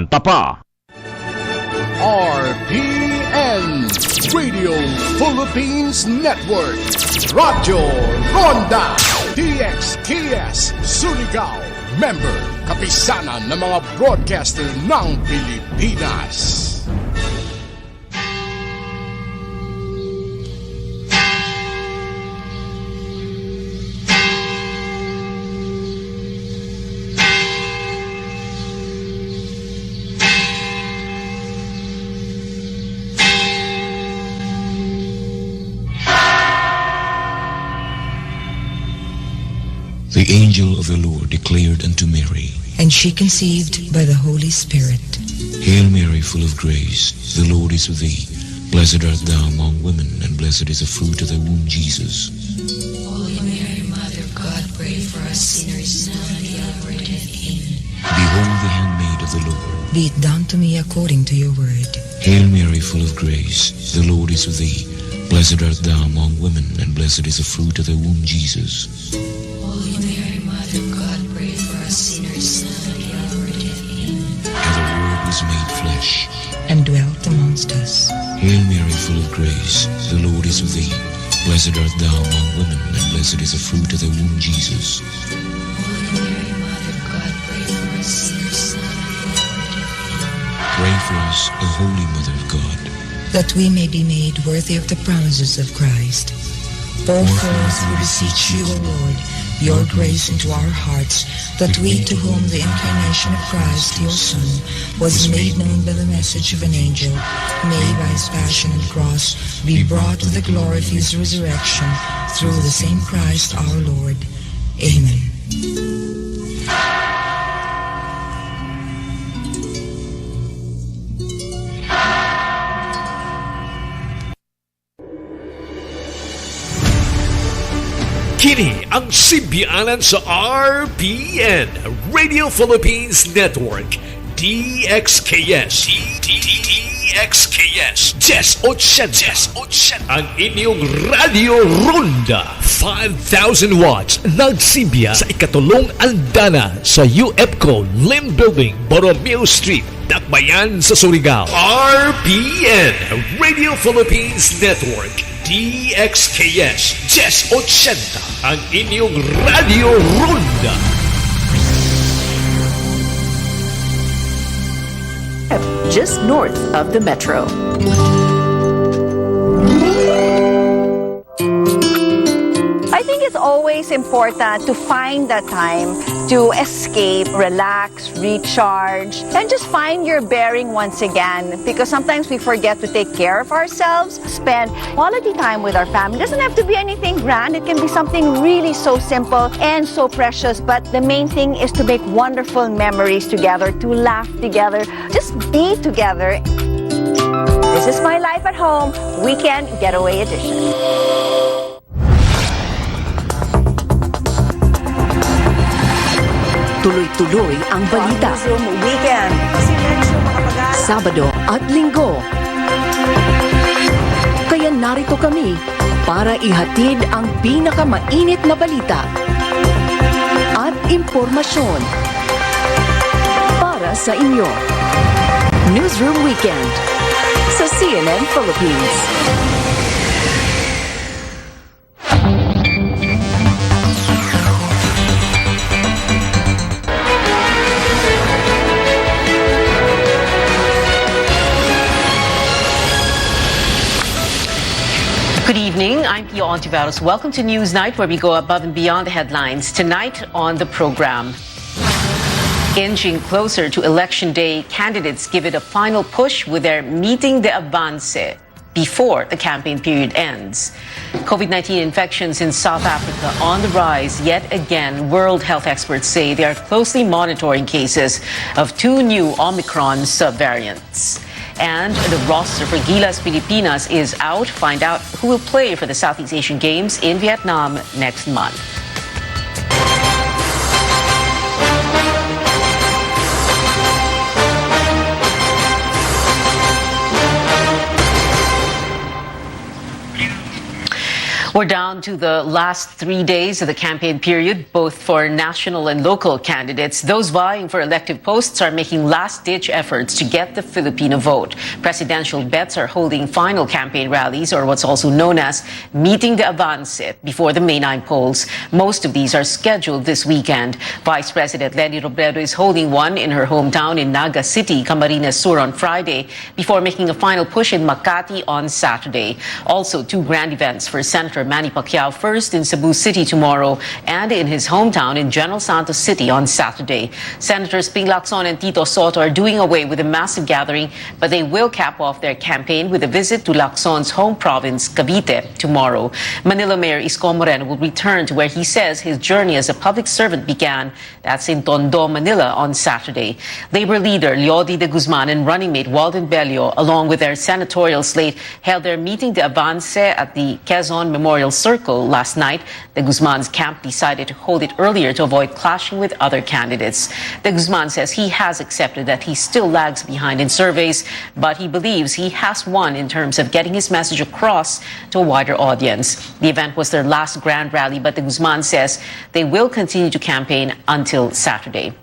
Kanta pa! RPN Radio Philippines Network Radyo Ronda DXKS Surigao. Member, kapisanan ng mga broadcaster ng Pilipinas. The angel of the Lord declared unto Mary, and she conceived by the Holy Spirit. Hail Mary, full of grace, the Lord is with thee. Blessed art thou among women, and blessed is the fruit of thy womb, Jesus. Holy Mary, Mother of God, pray for us sinners, now and at the hour of our death. Amen. Behold the handmaid of the Lord. Be it done to me according to your word. Hail Mary, full of grace, the Lord is with thee. Blessed art thou among women, and blessed is the fruit of thy womb, Jesus. Holy Mary, Mother of God, pray for us sinners, now and at the hour of our death. Amen. And the Word was made flesh, and dwelt amongst us. Hail Mary, full of grace, the Lord is with thee. Blessed art thou among women, and blessed is the fruit of thy womb, Jesus. Holy Mary, Mother of God, pray for us sinners, now and at the hour of our death. Amen. Pray for us, O Holy Mother of God, that we may be made worthy of the promises of Christ. Pour forth, we beseech you, O Lord, your grace into our hearts, that we, to whom the incarnation of Christ, your Son, was made known by the message of an angel, may by his passion and cross be brought to the glory of his resurrection, through the same Christ our Lord. Amen. Kini ang simbianan sa RPN Radio Philippines Network DXKS DXKS 1080 ang inyong Radio Ronda 5,000 watts nagsimbiya sa ikatulong andana sa UFCO Lim Building, Borromeo Street, Dakbayan sa Surigao. RPN Radio Philippines Network DXKS 1080 ang inyong Radio Ronda. Just north of the metro. I think it's always important to find that time to escape, relax, recharge, and just find your bearing once again. Because sometimes we forget to take care of ourselves, spend quality time with our family. It doesn't have to be anything grand. It can be something really so simple and so precious. But the main thing is to make wonderful memories together, to laugh together, just be together. This is My Life at Home, Weekend Getaway Edition. Tuloy-tuloy ang balita. Weekend. Sabado at Linggo. Kaya narito kami para ihatid ang pinakamainit na balita at impormasyon para sa inyo. Newsroom Weekend sa CNN Philippines. Good evening, I'm Pio Ontiveros. Welcome to Newsnight, where we go above and beyond the headlines. Tonight on the program, inching closer to Election Day, candidates give it a final push with their Meeting the Avance before the campaign period ends. COVID-19 infections in South Africa on the rise yet again. World health experts say they are closely monitoring cases of 2 new Omicron subvariants. And the roster for Gilas Pilipinas is out. Find out who will play for the Southeast Asian Games in Vietnam next month. We're down to the last 3 days of the campaign period, both for national and local candidates. Those vying for elective posts are making last-ditch efforts to get the Filipino vote. Presidential bets are holding final campaign rallies, or what's also known as Meeting the Avance, before the May 9 polls. Most of these are scheduled this weekend. Vice President Leni Robredo is holding one in her hometown in Naga City, Camarines Sur on Friday, before making a final push in Makati on Saturday. Also, two grand events for Senator Manny Pacquiao, first in Cebu City tomorrow and in his hometown in General Santos City on Saturday. Senators Ping Lacson and Tito Soto are doing away with a massive gathering, but they will cap off their campaign with a visit to Lacson's home province, Cavite, tomorrow. Manila Mayor Isko Moreno will return to where he says his journey as a public servant began. That's in Tondo, Manila on Saturday. Labor leader Leody de Guzman and running mate Walden Bello, along with their senatorial slate, held their Meeting de Avance at the Quezon Memorial Circle last night. De Guzman's camp decided to hold it earlier to avoid clashing with other candidates. De Guzman says he has accepted that he still lags behind in surveys, but he believes he has won in terms of getting his message across to a wider audience. The event was their last grand rally, but De Guzman says they will continue to campaign until Saturday.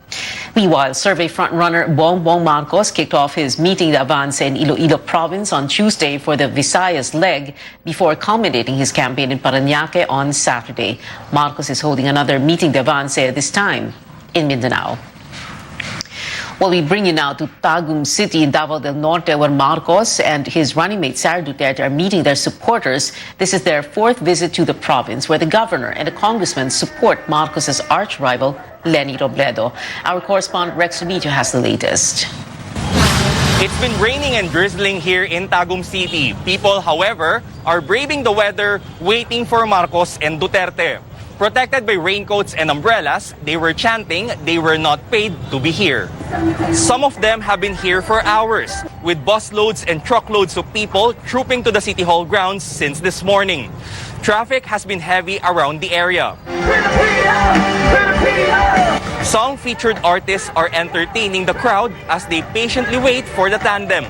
Meanwhile, survey frontrunner Bongbong Marcos kicked off his Meeting the Avance in Iloilo province on Tuesday for the Visayas leg before culminating his campaign in Parañaque on Saturday. Marcos is holding another Meeting the Avance, this time in Mindanao. Well, we bring you now to Tagum City in Davao del Norte, where Marcos and his running mate Sara Duterte are meeting their supporters. This is their fourth visit to the province, where the governor and the congressman support Marcos's arch-rival, Leni Robredo. Our correspondent Rex Remito has the latest. It's been raining and drizzling here in Tagum City. People, however, are braving the weather, waiting for Marcos and Duterte. Protected by raincoats and umbrellas, they were chanting they were not paid to be here. Some of them have been here for hours, with busloads and truckloads of people trooping to the City Hall grounds since this morning. Traffic has been heavy around the area. Some featured artists are entertaining the crowd as they patiently wait for the tandem.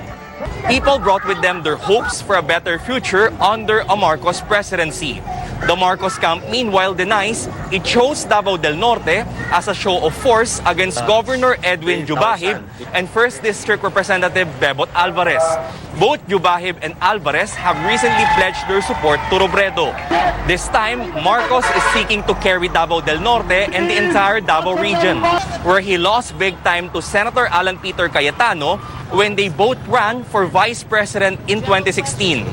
People brought with them their hopes for a better future under a Marcos presidency. The Marcos camp, meanwhile, denies it chose Davao del Norte as a show of force against Governor Edwin Jubahib and 1st District Representative Bebot Alvarez. Both Jubahib and Alvarez have recently pledged their support to Robredo. This time, Marcos is seeking to carry Davao del Norte and the entire Davao region, where he lost big time to Senator Alan Peter Cayetano when they both ran for Vice President in 2016.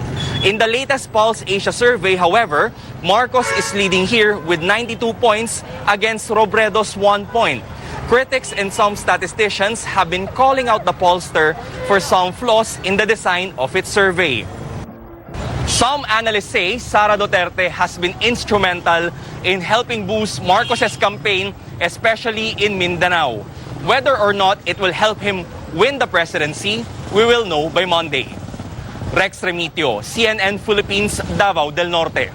In the latest Pulse Asia survey, however, Marcos is leading here with 92 points against Robredo's 1 point. Critics and some statisticians have been calling out the pollster for some flaws in the design of its survey. Some analysts say Sara Duterte has been instrumental in helping boost Marcos's campaign, especially in Mindanao. Whether or not it will help him win the presidency, we will know by Monday. Rex Remito, CNN Philippines, Davao del Norte.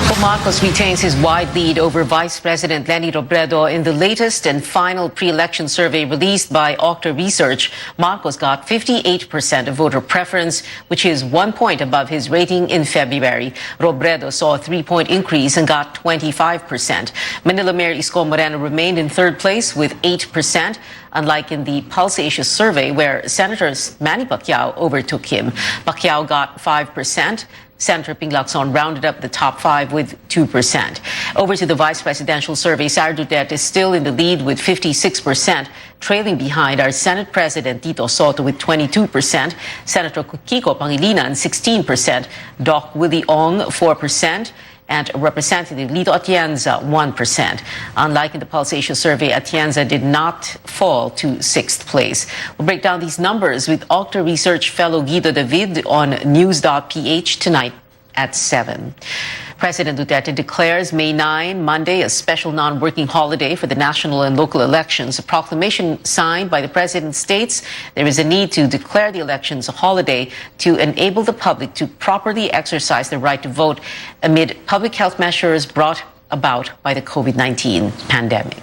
Well, Marcos retains his wide lead over Vice President Leni Robredo. In the latest and final pre-election survey released by Octa Research, Marcos got 58% of voter preference, which is 1 point above his rating in February. Robredo saw a 3-point increase and got 25%. Manila Mayor Isko Moreno remained in third place with 8%, unlike in the Pulse Asia survey where Senator Manny Pacquiao overtook him. Pacquiao got 5%. Senator Ping Lacson rounded up the top 5 with 2%. Over to the vice presidential survey, Sara Duterte is still in the lead with 56%, trailing behind our Senate President Tito Soto with 22%, Senator Kiko Pangilinan 16%, Doc Willie Ong 4%, and Representative Lito Atienza 1%. Unlike in the Pulse Asia survey, Atienza did not fall to 6th place. We'll break down these numbers with Octa Research fellow Guido David on News.ph tonight at 7. President Duterte declares May 9, Monday, a special non-working holiday for the national and local elections. A proclamation signed by the president states there is a need to declare the elections a holiday to enable the public to properly exercise their right to vote amid public health measures brought about by the COVID-19 pandemic.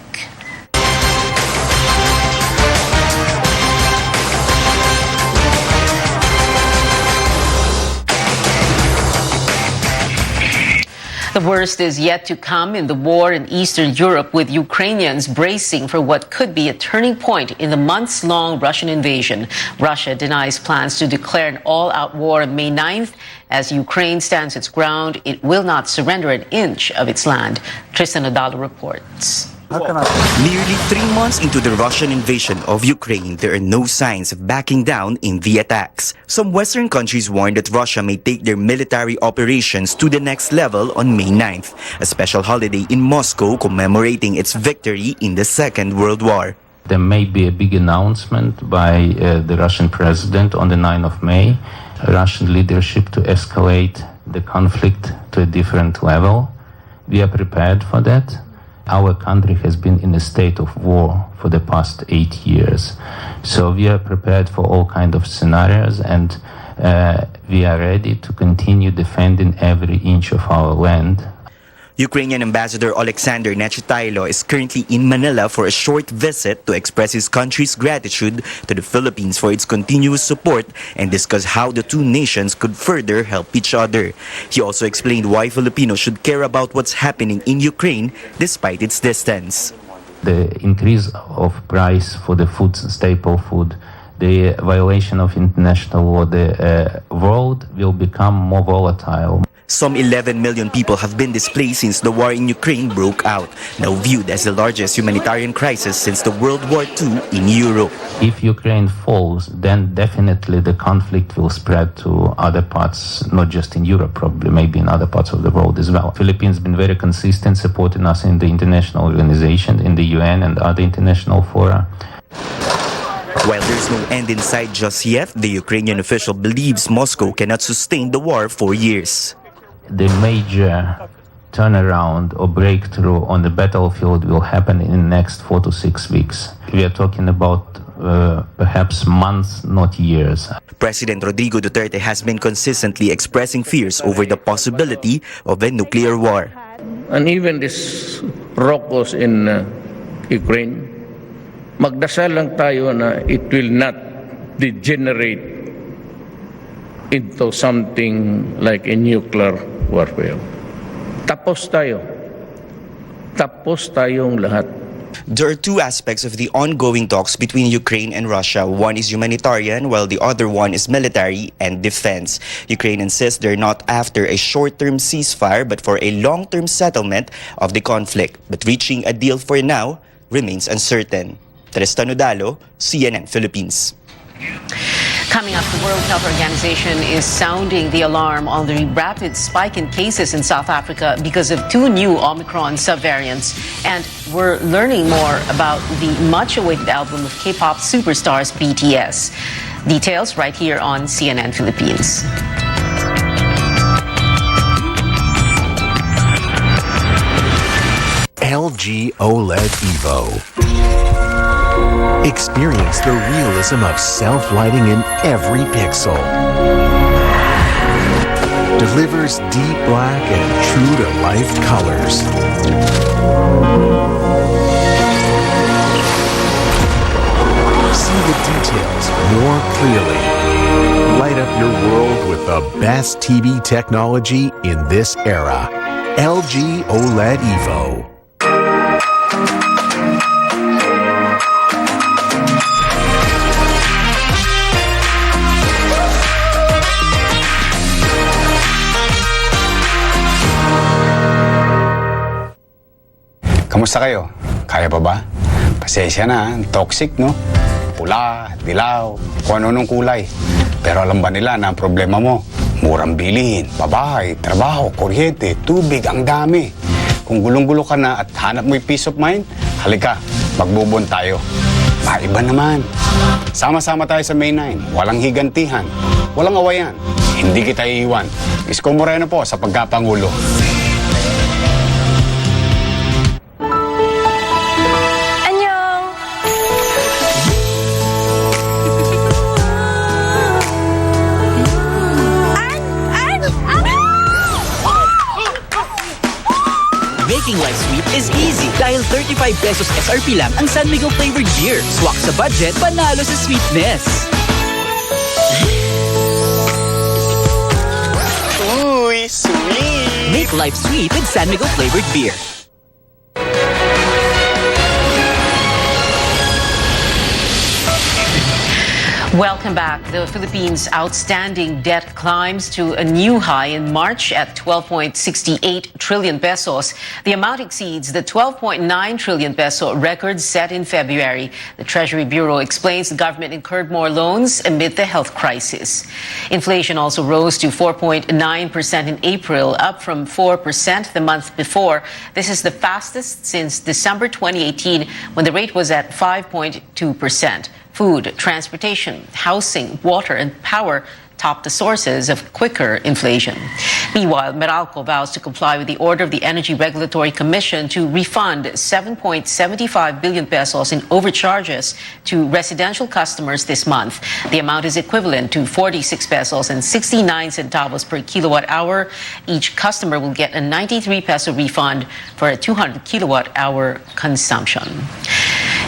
The worst is yet to come in the war in Eastern Europe, with Ukrainians bracing for what could be a turning point in the months-long Russian invasion. Russia denies plans to declare an all-out war on May 9th. As Ukraine stands its ground, it will not surrender an inch of its land. Tristan Adalo reports. Nearly 3 months into the Russian invasion of Ukraine, there are no signs of backing down in the attacks. Some Western countries warn that Russia may take their military operations to the next level on May 9th, a special holiday in Moscow commemorating its victory in the Second World War. There may be a big announcement by the Russian president on the 9th of May, Russian leadership to escalate the conflict to a different level. We are prepared for that. Our country has been in a state of war for the past 8 years. So we are prepared for all kinds of scenarios, and we are ready to continue defending every inch of our land. Ukrainian Ambassador Alexander Nechitailo is currently in Manila for a short visit to express his country's gratitude to the Philippines for its continuous support and discuss how the two nations could further help each other. He also explained why Filipinos should care about what's happening in Ukraine despite its distance. The increase of price for the food, staple food, the violation of international law, the world will become more volatile. Some 11 million people have been displaced since the war in Ukraine broke out, now viewed as the largest humanitarian crisis since the World War II in Europe. If Ukraine falls, then definitely the conflict will spread to other parts, not just in Europe, probably, maybe in other parts of the world as well. Philippines has been very consistent, supporting us in the international organization, in the UN and other international fora. While there's no end in sight just yet, the Ukrainian official believes Moscow cannot sustain the war for years. The major turnaround or breakthrough on the battlefield will happen in the next 4 to 6 weeks. We are talking about perhaps months, not years. President Rodrigo Duterte has been consistently expressing fears over the possibility of a nuclear war. And even this raucous in Ukraine, magdasal lang tayo na it will not degenerate into something like a nuclear warfare. Tapos tayo. Tapos tayong lahat. There are two aspects of the ongoing talks between Ukraine and Russia. One is humanitarian, while the other one is military and defense. Ukraine insists they're not after a short-term ceasefire, but for a long-term settlement of the conflict. But reaching a deal for now remains uncertain. Tristan Adalo, CNN Philippines. Coming up, the World Health Organization is sounding the alarm on the rapid spike in cases in South Africa because of 2 new Omicron subvariants. And we're learning more about the much-awaited album of K-pop superstars BTS. Details right here on CNN Philippines. LG OLED Evo. Experience the realism of self-lighting in every pixel. Delivers deep black and true-to-life colors. See the details more clearly. Light up your world with the best TV technology in this era. LG OLED Evo. Kamusta kayo? Kaya pa ba? Pasensya na, toxic, no? Pula, dilaw, kung ano nung kulay. Pero alam ba nila na ang problema mo? Murang bilihin, pabahay, trabaho, kuryente, tubig, ang dami. Kung gulong-gulo ka na at hanap mo yung peace of mind, halika, magbubon tayo. Maiba naman. Sama-sama tayo sa May 9. Walang higantihan, walang awayan. Hindi kita iiwan. Isko Moreno po sa pagkapangulo. Making life sweet is easy dahil 35 pesos SRP lang ang San Miguel flavored beer. Swak sa budget, panalo sa sweetness. Uy, sweet! Make Make life sweet with San Miguel flavored beer. Welcome back. The Philippines' outstanding debt climbs to a new high in March at 12.68 trillion pesos. The amount exceeds the 12.9 trillion peso record set in February. The Treasury Bureau explains the government incurred more loans amid the health crisis. Inflation also rose to 4.9% in April, up from 4% the month before. This is the fastest since December 2018, when the rate was at 5.2%. Food, transportation, housing, water, and power top the sources of quicker inflation. Meanwhile, Meralco vows to comply with the order of the Energy Regulatory Commission to refund 7.75 billion pesos in overcharges to residential customers this month. The amount is equivalent to 46 pesos and 69 centavos per kilowatt hour. Each customer will get a 93 peso refund for a 200 kilowatt hour consumption.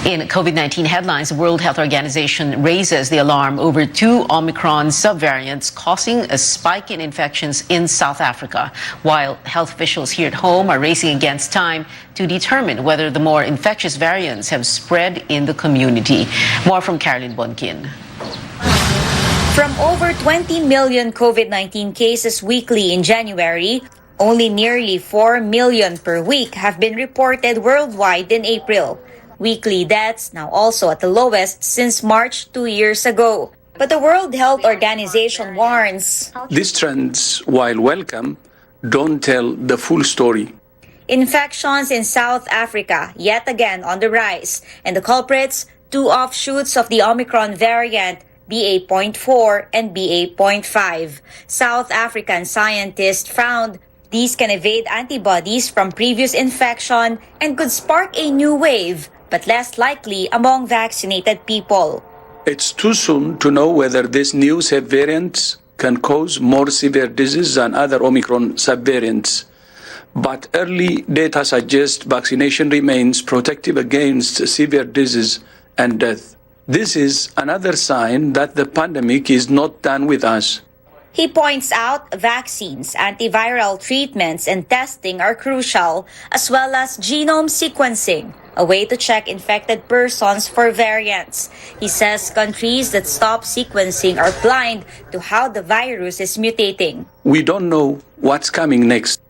In COVID-19 headlines, the World Health Organization raises the alarm over 2 Omicron subvariants causing a spike in infections in South Africa, while health officials here at home are racing against time to determine whether the more infectious variants have spread in the community. More from Caroline Bonkin. From over 20 million COVID-19 cases weekly in January, only nearly 4 million per week have been reported worldwide in April. Weekly deaths now also at the lowest since March 2 years ago. But the World Health Organization warns these trends, while welcome, don't tell the full story. Infections in South Africa yet again on the rise, and the culprits, 2 offshoots of the Omicron variant, BA.4 and BA.5. South African scientists found these can evade antibodies from previous infection and could spark a new wave, but less likely among vaccinated people. It's too soon to know whether this new subvariant can cause more severe disease than other Omicron subvariants. But early data suggests vaccination remains protective against severe disease and death. This is another sign that the pandemic is not done with us. He points out vaccines, antiviral treatments, and testing are crucial, as well as genome sequencing, a way to check infected persons for variants. He says countries that stop sequencing are blind to how the virus is mutating. We don't know what's coming next.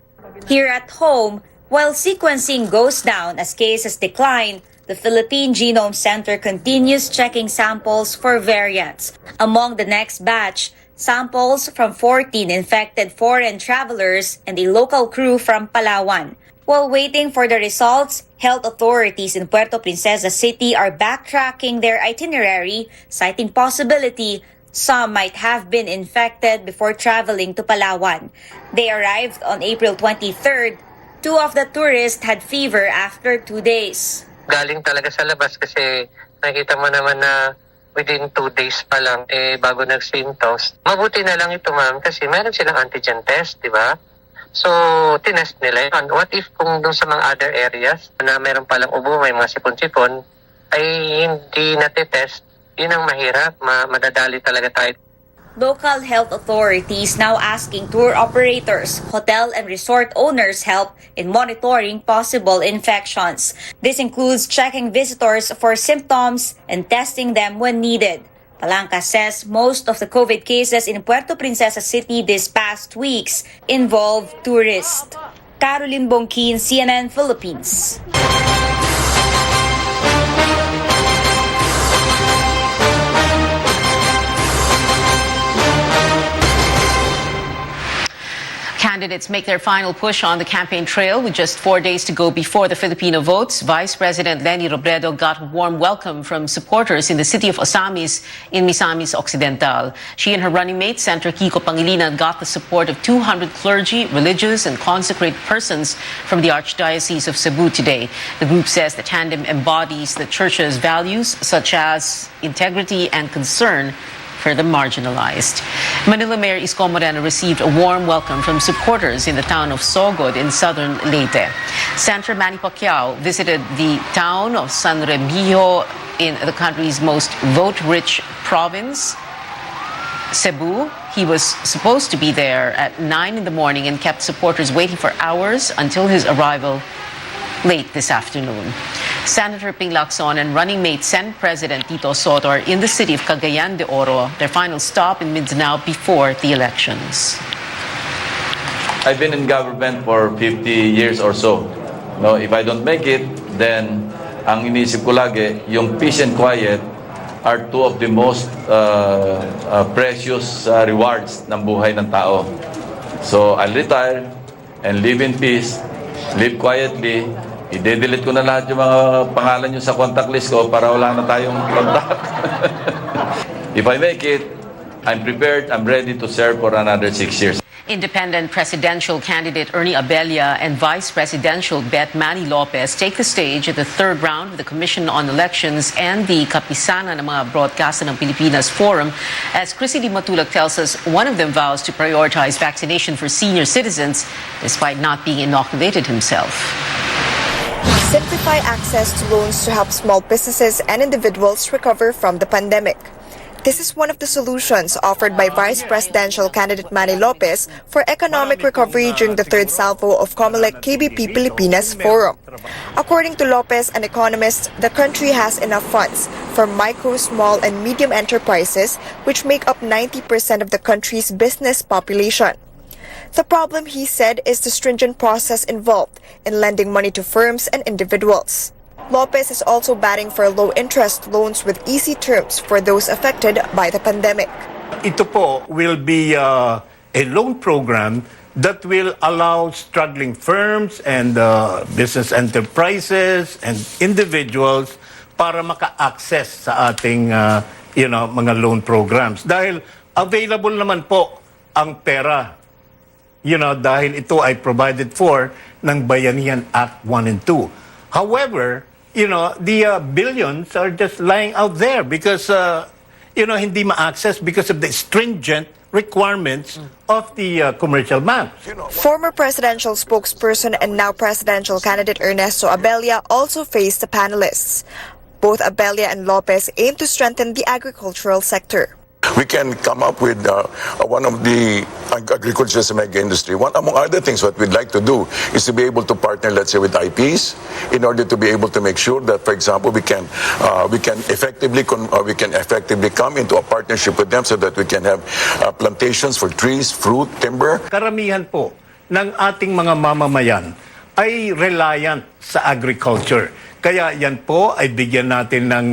Here at home, while sequencing goes down as cases decline, the Philippine Genome Center continues checking samples for variants. Among the next batch, samples from 14 infected foreign travelers and a local crew from Palawan. While waiting for the results, health authorities in Puerto Princesa City are backtracking their itinerary, citing possibility some might have been infected before traveling to Palawan. They arrived on April 23rd. 2 of the tourists had fever after 2 days. Galing talaga sa labas kasi nakita mo naman na within 2 days pa lang, bago nag-symptoms. Mabuti na lang ito, ma'am, kasi meron silang antigen test, di ba? So, tinest nila yun. What if kung dun sa mga other areas na meron palang ubo, may mga sipon-sipon, ay hindi natitest, yun ang mahirap, madadali talaga tayo. Local health authorities now asking tour operators, hotel and resort owners help in monitoring possible infections. This includes checking visitors for symptoms and testing them when needed. Palanca says most of the COVID cases in Puerto Princesa City this past weeks involve tourists. Caroline Bonkin, CNN Philippines. Candidates make their final push on the campaign trail with just 4 days to go before the Filipino votes. Vice President Leni Robredo got a warm welcome from supporters in the city of Osamis in Misamis Occidental. She and her running mate, Senator Kiko Pangilinan, got the support of 200 clergy, religious, and consecrated persons from the Archdiocese of Cebu today. The group says the tandem embodies the church's values such as integrity and concern for the marginalized. Manila Mayor Isko Moreno received a warm welcome from supporters in the town of Sogod in southern Leyte. Senator Manny Pacquiao visited the town of San Remigio in the country's most vote-rich province Cebu, he was supposed to be there at 9 in the morning and kept supporters waiting for hours until his arrival late this afternoon. Senator Ping Lacson and running mate Senate President Tito Soto are in the city of Cagayan de Oro, their final stop in Mindanao before the elections. I've been in government for 50 years or so. No, if I don't make it, then ang iniisip ko lagi, yung peace and quiet are two of the most precious rewards ng buhay ng tao. So I'll retire and live in peace, live quietly. I-delete ko na lahat yung mga pangalan nyo sa contact list ko para wala na tayong contact. If I make it, I'm prepared, I'm ready to serve for another 6 years. Independent presidential candidate Ernie Abella and Vice Presidential Bet Manny Lopez take the stage at the third round of the Commission on Elections and the Kapisanan ng mga Broadcaster ng Pilipinas Forum. As Chrissy Di Matulak tells us, one of them vows to prioritize vaccination for senior citizens despite not being inoculated himself. Simplify access to loans to help small businesses and individuals recover from the pandemic. This is one of the solutions offered by Vice Presidential candidate Manny Lopez for economic recovery during the third salvo of COMELEC KBP Pilipinas Forum. According to Lopez, an economist, the country has enough funds for micro, small, and medium enterprises, which make up 90% of the country's business population. The problem, he said, is the stringent process involved in lending money to firms and individuals. Lopez is also batting for low-interest loans with easy terms for those affected by the pandemic. Ito po will be a loan program that will allow struggling firms and business enterprises and individuals para maka-access sa ating mga loan programs. Dahil available naman po ang pera. Dahil ito ay provided for ng Bayanihan Act 1 and 2. However, the billions are just lying out there because, hindi ma-access because of the stringent requirements of the commercial banks. Former presidential spokesperson and now presidential candidate Ernesto Abella also faced the panelists. Both Abella and Lopez aim to strengthen the agricultural sector. We can come up with one of the agriculture as a mega industry. One among other things, what we'd like to do is to be able to partner, let's say, with IPs in order to be able to make sure that, for example, we can effectively come into a partnership with them so that we can have plantations for trees, fruit, timber. Karamihan po ng ating mga mamamayan ay reliant sa agriculture. Kaya yan po ay bigyan natin ng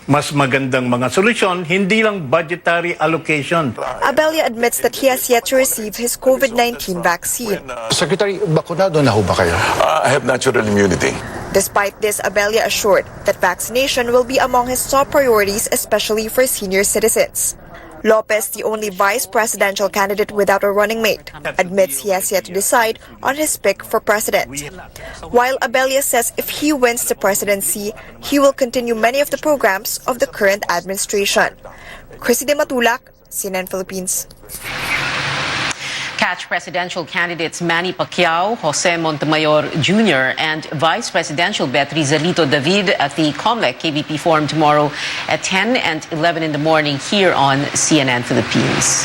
mas magandang mga solusyon, hindi lang budgetary allocation. Abella admits that he has yet to receive his COVID-19 vaccine. Secretary, bakunado na ho ba kayo? I have natural immunity. Despite this, Abella assured that vaccination will be among his top priorities, especially for senior citizens. Lopez, the only vice presidential candidate without a running mate, admits he has yet to decide on his pick for president. While Abella says if he wins the presidency, he will continue many of the programs of the current administration. Chrissy Di Matulak, CNN Philippines. Catch presidential candidates Manny Pacquiao, Jose Montemayor Jr., and Vice Presidential bet Rizalito David at the COMELEC KBP Forum tomorrow at 10 and 11 in the morning here on CNN Philippines.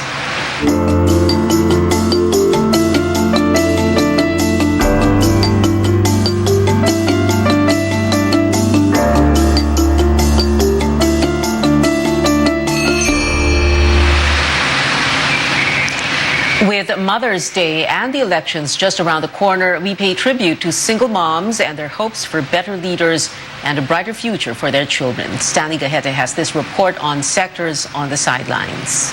With Mother's Day and the elections just around the corner, we pay tribute to single moms and their hopes for better leaders and a brighter future for their children. Stanley Gahete has this report on sectors on the sidelines.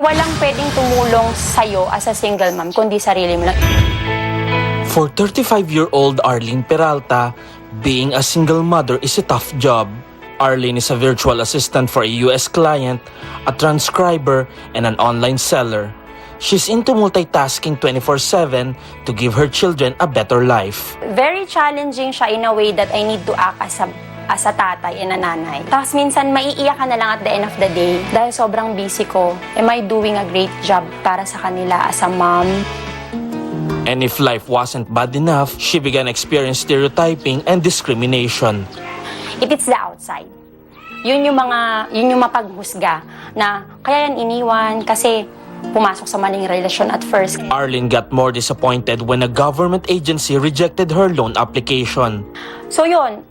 Walang pwedeng tumulong sa'yo as a single mom, kundi sarili mo lang. For 35-year-old Arlene Peralta, being a single mother is a tough job. Arlene is a virtual assistant for a U.S. client, a transcriber, and an online seller. She's into multitasking 24/7 to give her children a better life. Very challenging siya in a way that I need to act as a tatay and a nanay. Tapos minsan maiiyak ka na lang at the end of the day dahil sobrang busy ko. Am I doing a great job para sa kanila as a mom? And if life wasn't bad enough, she began experiencing stereotyping and discrimination. If it's the outside, yun yung mapaghusga na kaya yan iniwan kasi pumasok sa maling relasyon at first. Arlene got more disappointed when a government agency rejected her loan application. So yun,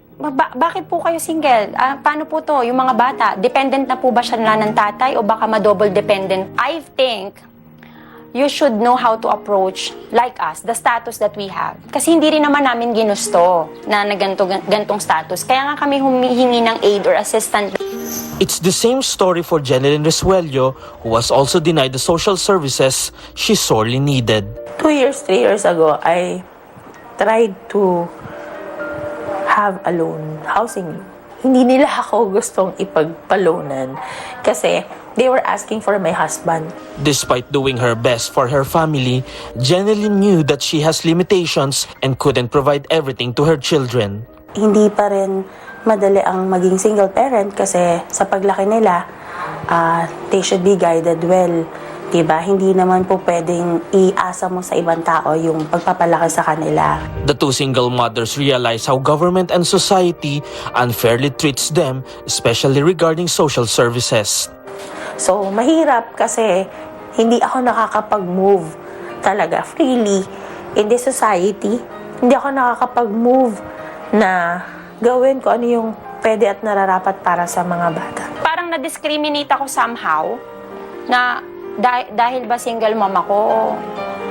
bakit po kayo single? Paano po to? Yung mga bata, dependent na po ba siya ng tatay o baka ma-double dependent? I think you should know how to approach, like us, the status that we have. Kasi hindi rin naman namin ginusto na gantong status. Kaya nga kami humihingi ng aid or assistance. It's the same story for Jeneline Resuello, who was also denied the social services she sorely needed. 3 years ago, I tried to have a loan, housing loan. Hindi nila ako gustong ipagpalonan kasi they were asking for my husband. Despite doing her best for her family, Jeneline knew that she has limitations and couldn't provide everything to her children. Hindi pa rin madali ang maging single parent kasi sa paglaki nila, they should be guided well. Diba? Hindi naman po pwedeng iasa mo sa ibang tao yung pagpapalaki sa kanila. The two single mothers realize how government and society unfairly treats them, especially regarding social services. So, mahirap kasi hindi ako nakakapag-move talaga freely in this society. Hindi ako nakakapag-move na gawin ko ano yung pwede at nararapat para sa mga bata. Parang na-discriminate ako somehow na dahil ba single mom ako,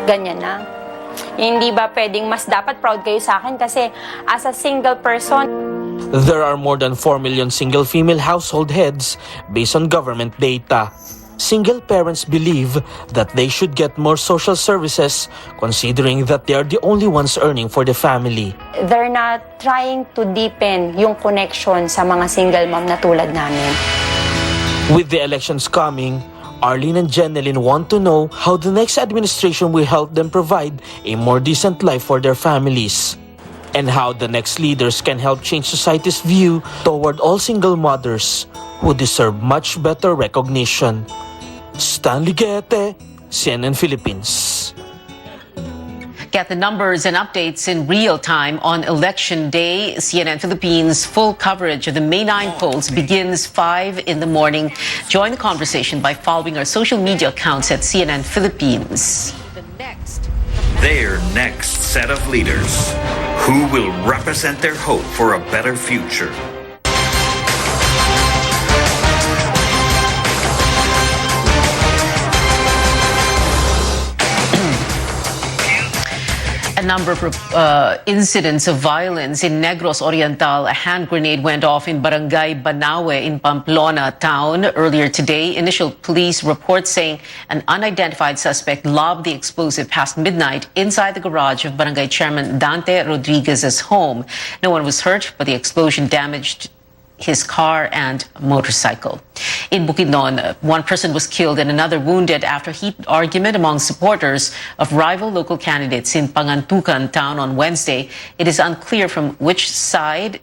ganyan na. Hindi ba pwedeng mas dapat proud kayo sa akin kasi as a single person. There are more than 4 million single female household heads based on government data. Single parents believe that they should get more social services considering that they are the only ones earning for the family. They're not trying to deepen yung connection sa mga single mom na tulad namin. With the elections coming, Arlene and Jeneline want to know how the next administration will help them provide a more decent life for their families, and how the next leaders can help change society's view toward all single mothers who deserve much better recognition. Stanley Guete, CNN Philippines. Get the numbers and updates in real time on Election Day. CNN Philippines full coverage of the May 9 polls begins 5 in the morning. Join the conversation by following our social media accounts at CNN Philippines. Their next set of leaders who will represent their hope for a better future. A number of incidents of violence in Negros Oriental. A hand grenade went off in Barangay Banawe in Pamplona town earlier today. Initial police reports saying an unidentified suspect lobbed the explosive past midnight inside the garage of Barangay Chairman Dante Rodriguez's home. No one was hurt, but the explosion damaged his car and motorcycle. In Bukidnon, one person was killed and another wounded after heated argument among supporters of rival local candidates in Pangantucan town on Wednesday. It is unclear from which side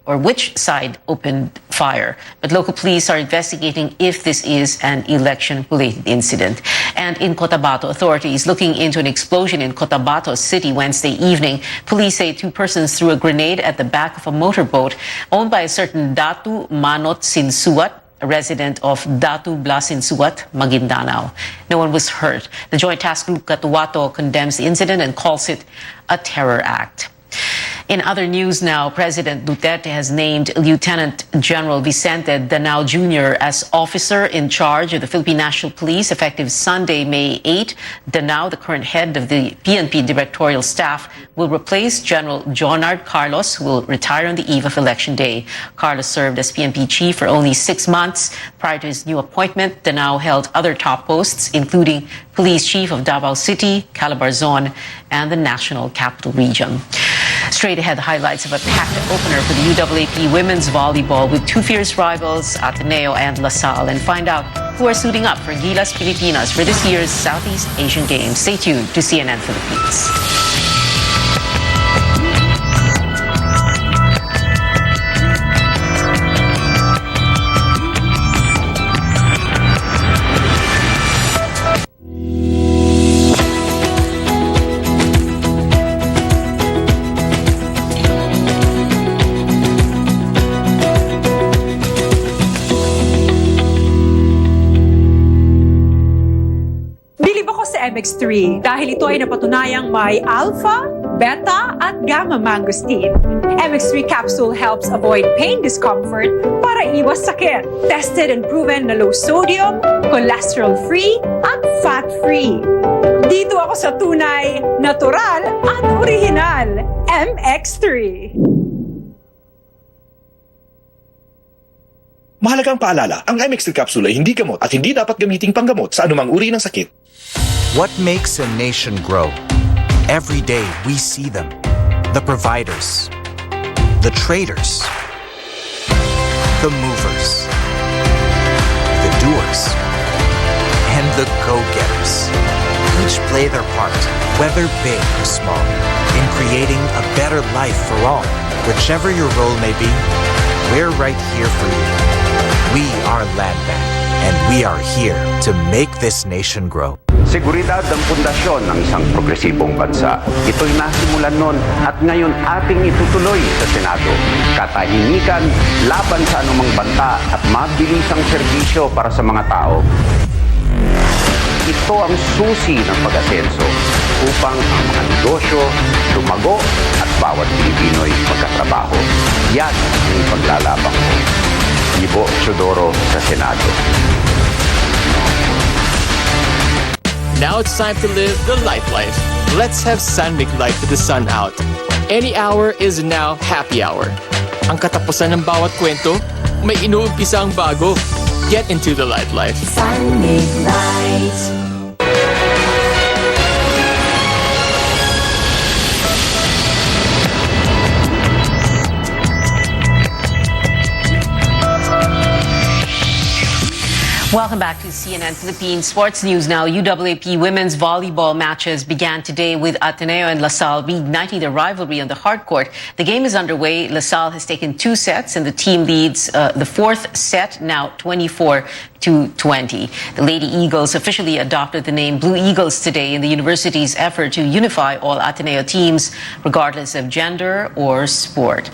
opened fire. But local police are investigating if this is an election-related incident. And in Cotabato, authorities looking into an explosion in Cotabato City Wednesday evening. Police say 2 persons threw a grenade at the back of a motorboat owned by a certain Datu Manot Sinsuat, a resident of Datu Blasinsuat, Maguindanao. No one was hurt. The Joint Task Group Cotabato condemns the incident and calls it a terror act. In other news now, President Duterte has named Lieutenant General Vicente Danao Jr. as officer in charge of the Philippine National Police effective Sunday, May 8. Danao, the current head of the PNP directorial staff, will replace General Jonard Carlos, who will retire on the eve of Election Day. Carlos served as PNP chief for only 6 months. Prior to his new appointment, Danao held other top posts, including police chief of Davao City, Calabarzon, and the National Capital Region. Straight ahead, highlights of a packed opener for the UAAP women's volleyball with 2 fierce rivals, Ateneo and La Salle, and find out who are suiting up for Gilas Pilipinas for this year's Southeast Asian Games. Stay tuned to CNN Philippines. MX3 dahil ito ay napatunayang may alpha, beta at gamma mangosteen. MX3 capsule helps avoid pain discomfort para iwas sakit. Tested and proven na low sodium, cholesterol-free at fat-free. Dito ako sa tunay, natural at original. MX3. Mahalagang paalala, ang MX3 capsule ay hindi gamot at hindi dapat gamiting panggamot sa anumang uri ng sakit. What makes a nation grow? Every day we see them. The providers, the traders, the movers, the doers, and the go-getters. Each play their part, whether big or small, in creating a better life for all. Whichever your role may be, we're right here for you. We are Land Bank, and we are here to make this nation grow. Seguridad ang pundasyon ng isang progresibong bansa. Ito'y nasimulan noon at ngayon ating itutuloy sa Senado. Katahimikan, laban sa anumang banta at mabilisang serbisyo para sa mga tao. Ito ang susi ng pag-asenso upang ang mga negosyo lumago at bawat Pilipino'y magkatrabaho. Yan ang ipaglalabang ko. Ibo Chodoro sa Senado. Now it's time to live the life. Let's have sun make light with the sun out. Any hour is now happy hour. Ang katapusan ng bawat kwento, may inuumpisa ang bago. Get into the life. Sun make light. Welcome back to CNN Philippines Sports News now. UAAP women's volleyball matches began today with Ateneo and LaSalle reigniting their rivalry on the hard court. The game is underway. LaSalle has taken 2 sets and the team leads the 4th set, now 24-20. The Lady Eagles officially adopted the name Blue Eagles today in the university's effort to unify all Ateneo teams regardless of gender or sport.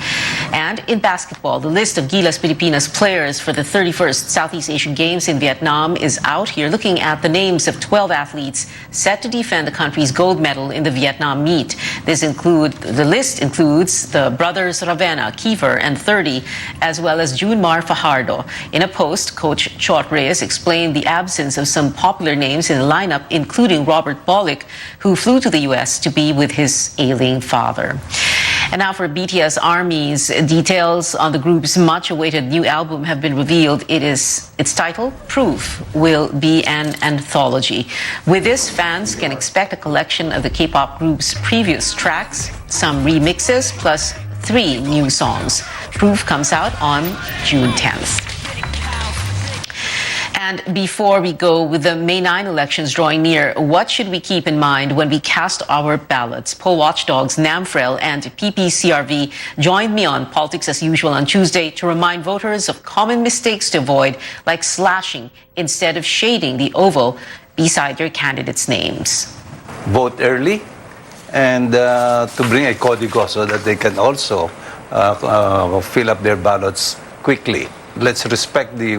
And in basketball, the list of Gilas Pilipinas players for the 31st Southeast Asian Games in Vietnam is out here, looking at the names of 12 athletes set to defend the country's gold medal in the Vietnam meet. The list includes the brothers Ravenna, Kiefer, and 30, as well as Junmar Fajardo. In a post, Coach Chot Reyes explained the absence of some popular names in the lineup, including Robert Bolick, who flew to the U.S. to be with his ailing father. And now for BTS ARMY's details on the group's much-awaited new album have been revealed. Its title, Proof, will be an anthology. With this, fans can expect a collection of the K-pop group's previous tracks, some remixes, plus 3 new songs. Proof comes out on June 10th. And before we go with the May 9 elections drawing near, what should we keep in mind when we cast our ballots? Poll watchdogs NAMFREL and PPCRV joined me on Politics as Usual on Tuesday to remind voters of common mistakes to avoid, like slashing instead of shading the oval beside their candidates' names. Vote early and to bring a código so that they can also fill up their ballots quickly. Let's respect the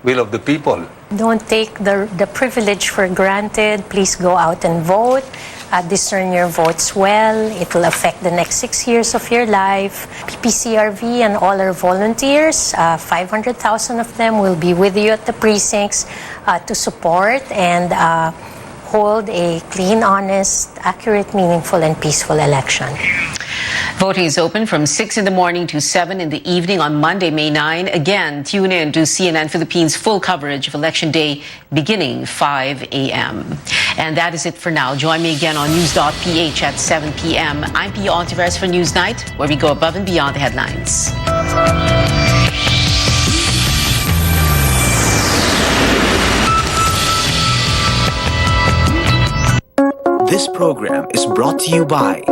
will of the people. Don't take the privilege for granted. Please go out and vote. Discern your votes well. It will affect the next 6 years of your life. PPCRV and all our volunteers, 500,000 of them will be with you at the precincts to support and hold a clean, honest, accurate, meaningful, and peaceful election. Voting is open from 6 in the morning to 7 in the evening on Monday, May 9. Again, tune in to CNN Philippines' full coverage of Election Day beginning 5 a.m. And that is it for now. Join me again on news.ph at 7 p.m. I'm Pio Ontiveros for Newsnight, where we go above and beyond the headlines. This program is brought to you by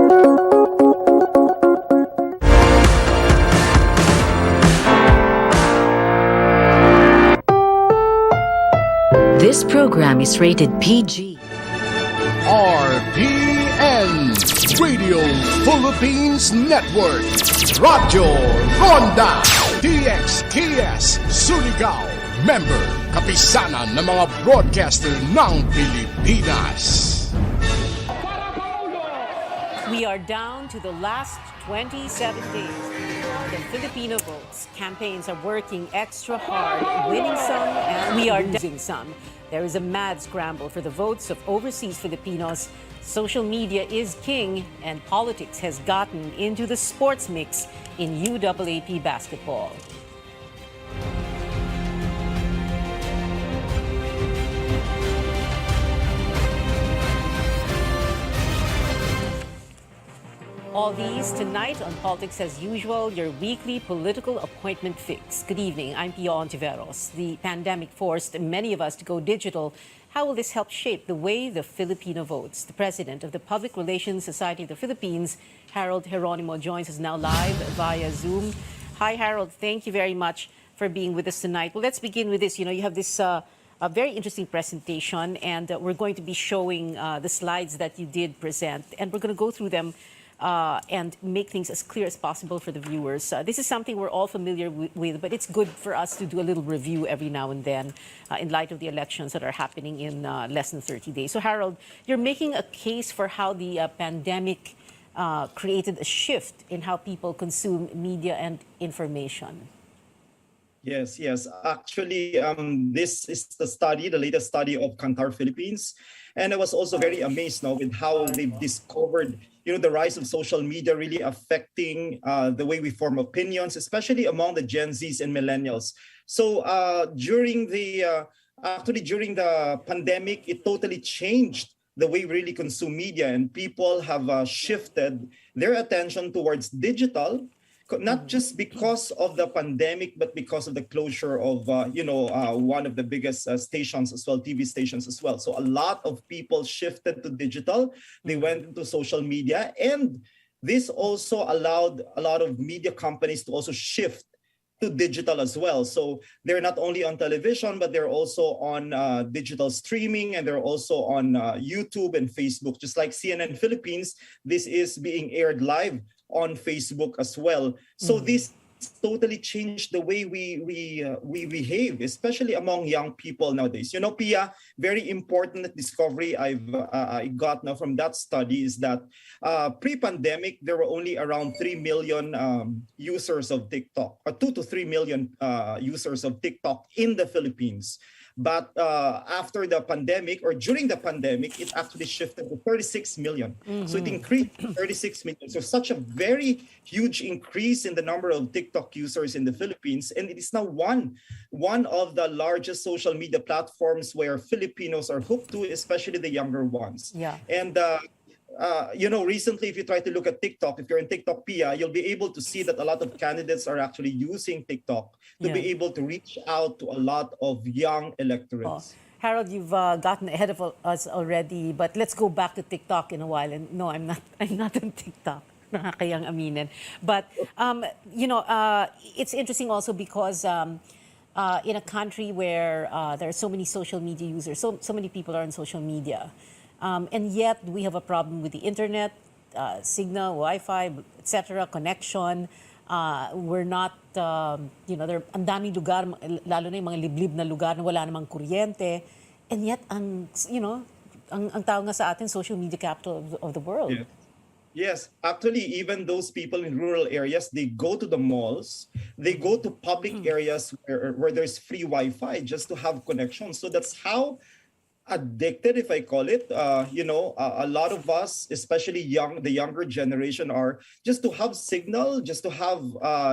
This program is rated PG. RPN Radio Philippines Network. Radyo Ronda DXKS Surigao. Member, kapisanan ng mga broadcaster ng Pilipinas. We are down to the last 27 days. The Filipino votes campaigns are working extra hard, winning some and we are losing some. There is a mad scramble for the votes of overseas Filipinos. Social media is king and politics has gotten into the sports mix in UAAP basketball. All these tonight on Politics as Usual, your weekly political appointment fix. Good evening, I'm Pio Ontiveros. The pandemic forced many of us to go digital. How will this help shape the way the Filipino votes? The president of the Public Relations Society of the Philippines, Harold Geronimo, joins us now live via Zoom. Hi, Harold. Thank you very much for being with us tonight. Well, let's begin with this. You know, you have this a very interesting presentation, and we're going to be showing the slides that you did present, and we're going to go through them and make things as clear as possible for the viewers. This is something we're all familiar with, but it's good for us to do a little review every now and then in light of the elections that are happening in less than 30 days. So, Harold, you're making a case for how the pandemic created a shift in how people consume media and information. Yes. Actually, this is the latest study of Kantar Philippines. And I was also very amazed now with how they've discovered, the rise of social media really affecting the way we form opinions, especially among the Gen Zs and millennials. So during the pandemic, it totally changed the way we really consume media, and people have shifted their attention towards digital, not just because of the pandemic, but because of the closure of, one of the biggest stations as well, TV stations as well. So a lot of people shifted to digital. They went into social media. And this also allowed a lot of media companies to also shift to digital as well. So they're not only on television, but they're also on digital streaming, and they're also on YouTube and Facebook. Just like CNN Philippines, this is being aired live on Facebook as well. So this totally changed the way we behave, especially among young people nowadays. Pia, very important discovery I got now from that study is that pre-pandemic, there were only around 3 million users of TikTok, or 2 to 3 million users of TikTok in the Philippines. But after the pandemic, or during the pandemic, it actually shifted to 36 million. So it increased to 36 million. So such a very huge increase in the number of TikTok users in the Philippines. And it is now one of the largest social media platforms where Filipinos are hooked to, especially the younger ones. Yeah. And recently, if you try to look at TikTok, if you're in TikTok, Pia, you'll be able to see that a lot of candidates are actually using TikTok to be able to reach out to a lot of young electorates. Harold, you've gotten ahead of us already, but let's go back to TikTok in a while. And no, I'm not on TikTok. Nakakayang aminin. But, it's interesting also because in a country where there are so many social media users, so many people are on social media, and yet we have a problem with the internet, signal, Wi-Fi, etc., connection. We're not, there ang daming lugar, lalo na yung mga liblib na lugar na wala namang kuryente. And yet, ang tawag nga sa atin, social media capital of the world. Yeah. Yes, actually, even those people in rural areas, they go to the malls, they go to public areas where there's free Wi-Fi just to have connection. So that's how addicted, if I call it, a lot of us, especially the younger generation, are just to have signal, just to have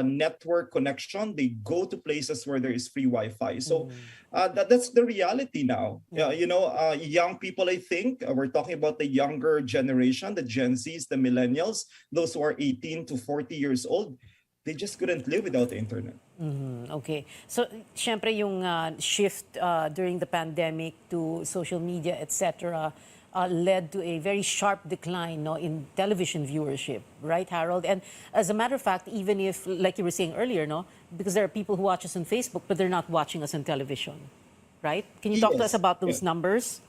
network connection. They go to places where there is free Wi-Fi. So that's the reality now. Young people, I think, we're talking about the younger generation, the Gen Zs, the millennials, those who are 18 to 40 years old. They just couldn't live without the internet. Okay. So, syempre yung shift during the pandemic to social media, etc., led to a very sharp decline in television viewership, right, Harold? And as a matter of fact, even if, like you were saying earlier, because there are people who watch us on Facebook, but they're not watching us on television, right? Can you talk to us about those numbers?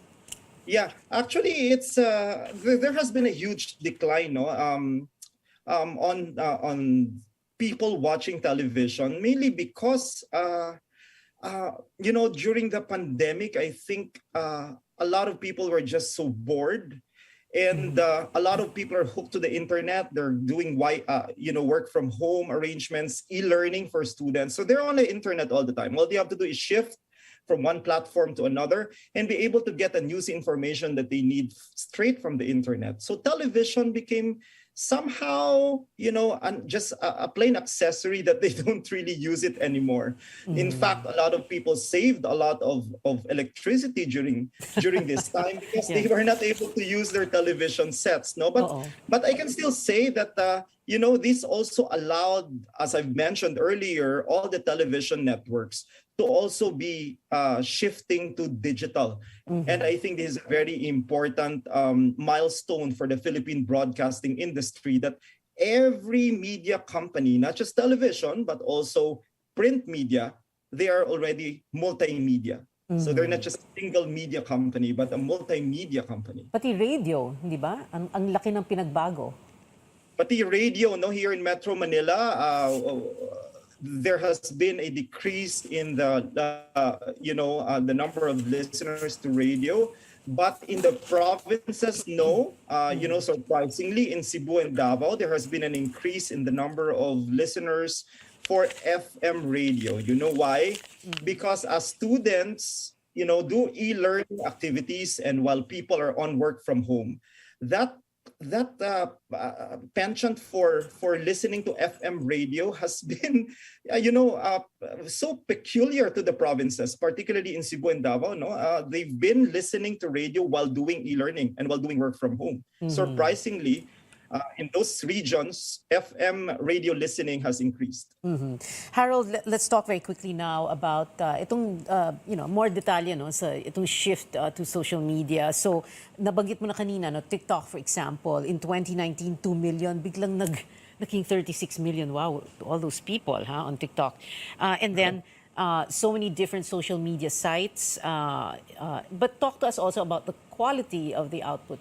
Yeah, actually, it's there has been a huge decline, on people watching television, mainly because, during the pandemic, I think a lot of people were just so bored And a lot of people are hooked to the internet. They're doing work from home arrangements, e-learning for students. So they're on the internet all the time. All they have to do is shift from one platform to another and be able to get the news information that they need straight from the internet. So television became somehow, just a plain accessory that they don't really use it anymore. In fact, a lot of people saved a lot of electricity during this time because they were not able to use their television sets. No, but I can still say that this also allowed, as I've mentioned earlier, all the television networks to also be shifting to digital. And I think this is a very important milestone for the Philippine broadcasting industry, that every media company, not just television, but also print media, they are already multimedia. So they're not just a single media company, but a multimedia company. Pati radio, di ba? Ang laki ng pinagbago. Pati radio, here in Metro Manila, there has been a decrease in the number of listeners to radio, but in the provinces, surprisingly, in Cebu and Davao, there has been an increase in the number of listeners for FM radio. You know why? Because as students, do e-learning activities, and while people are on work from home, that penchant for listening to FM radio has been, so peculiar to the provinces, particularly in Cebu and Davao. They've been listening to radio while doing e-learning and while doing work from home. Surprisingly, in those regions, FM radio listening has increased. Harold, let's talk very quickly now about itong more detalye sa itong shift to social media. So nabanggit mo na kanina, TikTok for example, in 2019 2 million, biglang naging 36 million. Wow, to all those people on TikTok. And then so many different social media sites. But talk to us also about the quality of the output.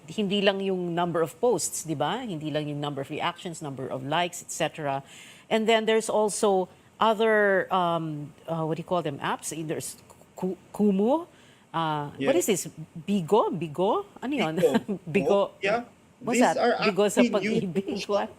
Hindi lang yung number of posts, di ba? Hindi lang yung number of reactions, number of likes, etc. And then there's also other, what do you call them, apps? There's Kumu. What is this? Bigo? Ano yun? Bigo. Yeah. What's These that? are Bigo sa actually pag-ibig. What?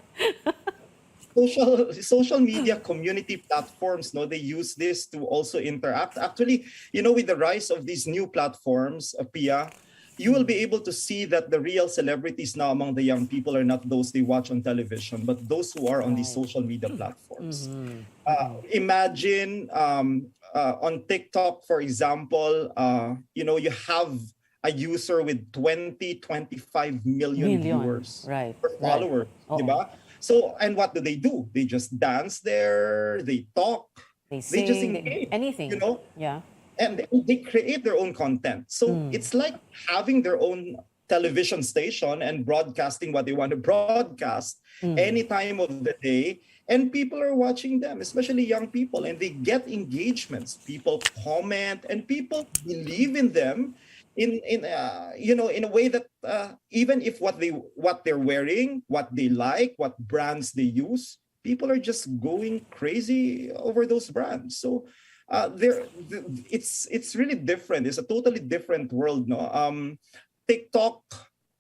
social media community platforms, they use this to also interact. Actually, with the rise of these new platforms, Pia, you will be able to see that the real celebrities now among the young people are not those they watch on television, but those who are on these social media platforms. Imagine on TikTok, for example, you have a user with 20-25 million viewers, or followers, diba? So, and what do? They just dance there, they talk, they just engage, anything, Yeah. And they create their own content. So it's like having their own television station and broadcasting what they want to broadcast any time of the day. And people are watching them, especially young people, and they get engagements. People comment, and people believe in them in a way that even if what they're wearing, what they like, what brands they use, people are just going crazy over those brands. So it's really different. It's a totally different world. TikTok,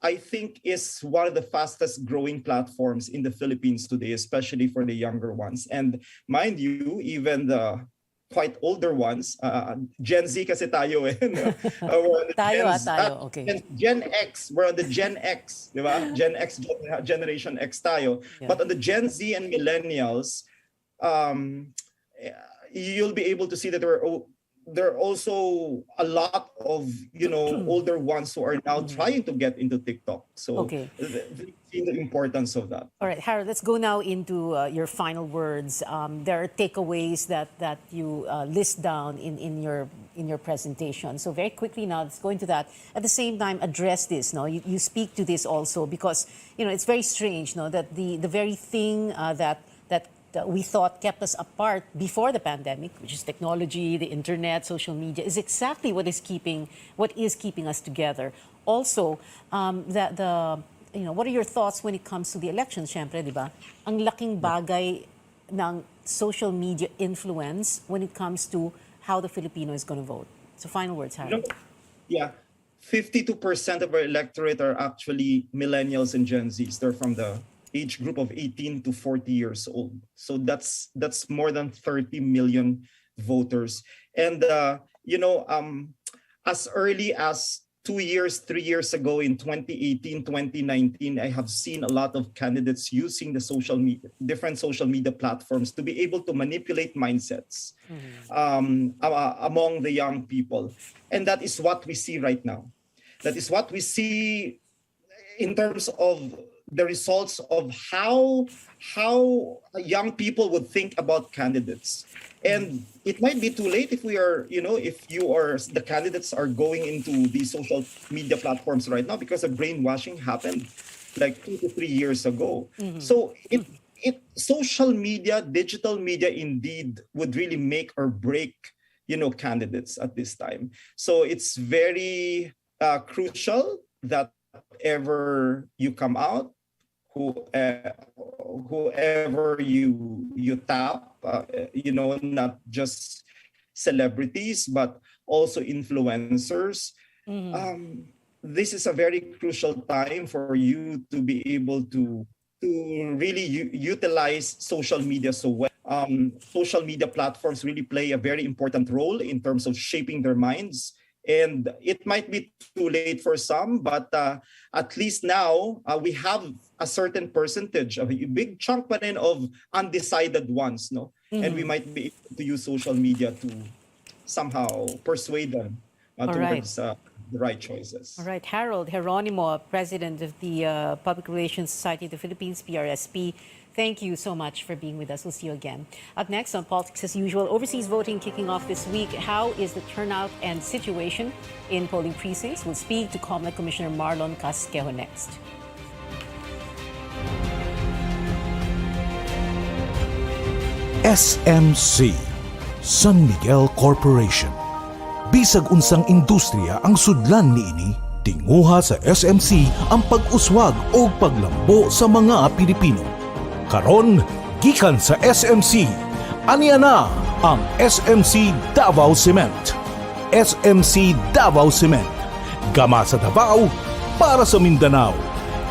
I think, is one of the fastest growing platforms in the Philippines today, especially for the younger ones. And mind you, even the quite older ones, Gen Z kasi tayo okay. Gen X, we're on the Gen X, di ba? Gen X, Generation X tayo. Yeah. But on the Gen Z and millennials, you'll be able to see that there are also a lot of older ones who are now trying to get into TikTok. So they see the importance of that. All right, Harold, let's go now into your final words. There are takeaways that you list down in your presentation. So very quickly now, let's go into that. At the same time, address this. You speak to this also because it's very strange. That the very thing that we thought kept us apart before the pandemic, which is technology, the internet, social media, is exactly what is keeping us together. Also, what are your thoughts when it comes to the elections? Syempre, di ba? Ang laking bagay ng social media influence when it comes to how the Filipino is going to vote. So, final words, Harold. Yeah. 52% of our electorate are actually millennials and Gen Zs. They're from the age group of 18 to 40 years old. So that's more than 30 million voters. And as early as 2 years, 3 years ago in 2018, 2019, I have seen a lot of candidates using the different social media platforms to be able to manipulate mindsets among the young people. And that is what we see right now. That is what we see in terms of the results of how young people would think about candidates. And it might be too late if the candidates are going into these social media platforms right now, because the brainwashing happened like 2 to 3 years ago. So social media, digital media indeed would really make or break, candidates at this time. So it's very crucial that wherever you come out, whoever you tap, not just celebrities, but also influencers. This is a very crucial time for you to be able to really utilize social media so well. Social media platforms really play a very important role in terms of shaping their minds. And it might be too late for some, but at least now we have a certain percentage, a big chunk of undecided ones, and we might be able to use social media to somehow persuade them towards the right choices. All right, Harold Geronimo, President of the Public Relations Society of the Philippines, PRSP. Thank you so much for being with us. We'll see you again. Up next on Politics as Usual, overseas voting kicking off this week. How is the turnout and situation in polling precincts? We'll speak to COMELEC Commissioner Marlon Casquejo next. SMC, San Miguel Corporation. Bisag unsang industriya ang sudlan niini, tinguha sa SMC ang pag-uswag o paglambo sa mga Pilipino. Karon, gikan sa SMC, aniya na ang SMC Davao Cement. SMC Davao Cement. Gama sa Davao, para sa Mindanao.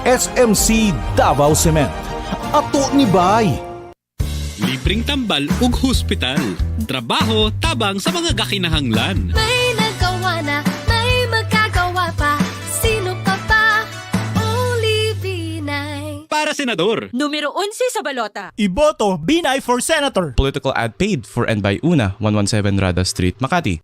SMC Davao Cement. Ato ni Bay. Libreng tambal ug hospital. Trabaho tabang sa mga kakinahanglan. May nagawa na, may magagawa pa. Sino ka pa? Only Binay. Para senador. Numero 11 sa balota. Iboto Binay for Senator. Political ad paid for and by Una, 117 Rada Street, Makati.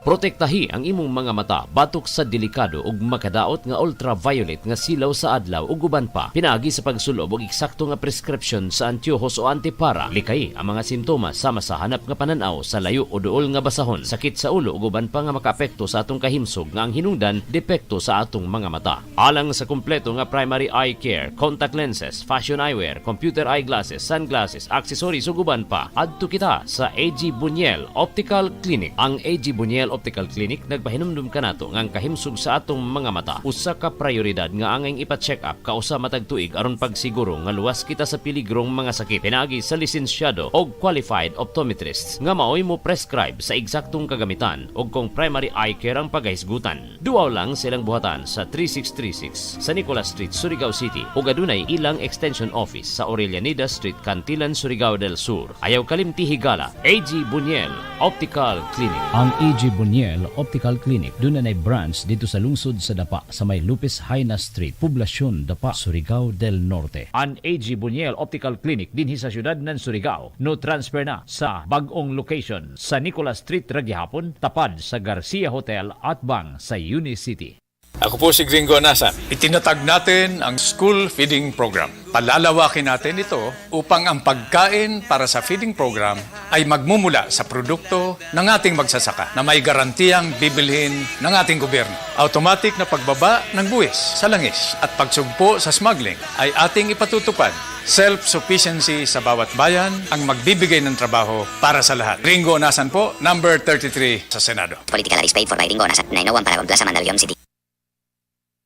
Protektahi ang imong mga mata batok sa delikado ug makadaot nga ultraviolet nga silaw sa adlaw ug uban pa. Pinaagi sa pagsulob og eksakto nga prescription sa antiyohos o antipara. Likay ang mga simptomas sama sa hanap nga pananaw sa layo o duol nga basahon, sakit sa ulo ug uban pa nga makaapekto sa atong kahimsog nga ang hinungdan depekto sa atong mga mata. Alang sa kumpleto nga primary eye care, contact lenses, fashion eyewear, computer eyeglasses, sunglasses, accessories ug uban pa, adto kita sa AG Buñuel Optical Clinic. Ang AG Buñuel Optical Clinic nagpahinumdum kanato nga ang kahimsog sa atong mga mata usa ka prioridad nga angay ipa-check up kausa matag tuig aron pagsiguro nga luwas kita sa piligrong mga sakit. Pinagi sa lisensyado og qualified optometrists nga maoy mo prescribe sa eksaktong kagamitan og kung primary eye care ang paghisgutan. Duaw lang silang buhatan sa 3636 sa Nicolas Street, Surigao City ug adunay ilang extension office sa Aurelianida Street, Cantilan, Surigao del Sur. Ayaw kalimti higala. AG Buñuel Optical Clinic. Ang AG Buñuel Optical Clinic doon na branch dito sa lungsod sa Dapa sa may Lupis Haina Street, Poblasyon Dapa, Surigao del Norte. Ang AG Buñuel Optical Clinic dinhi sa syudad ng Surigao. No transfer na sa bag-ong location sa Nicolas Street, Ragyahapon, tapad sa Garcia Hotel at bang sa Unicity. Ako po si Gringo Nasan. Itinatag natin ang school feeding program. Palalawakin natin ito upang ang pagkain para sa feeding program ay magmumula sa produkto ng ating magsasaka na may garantiyang bibilhin ng ating gobyerno. Automatic na pagbaba ng buwis sa langis at pagsugpo sa smuggling ay ating ipatutupad. Self-sufficiency sa bawat bayan ang magbibigay ng trabaho para sa lahat. Gringo Nasan po, number 33 sa Senado. Political ads paid for by Gringo Nasan, 901 Paragon Plaza, Mandaluyong City.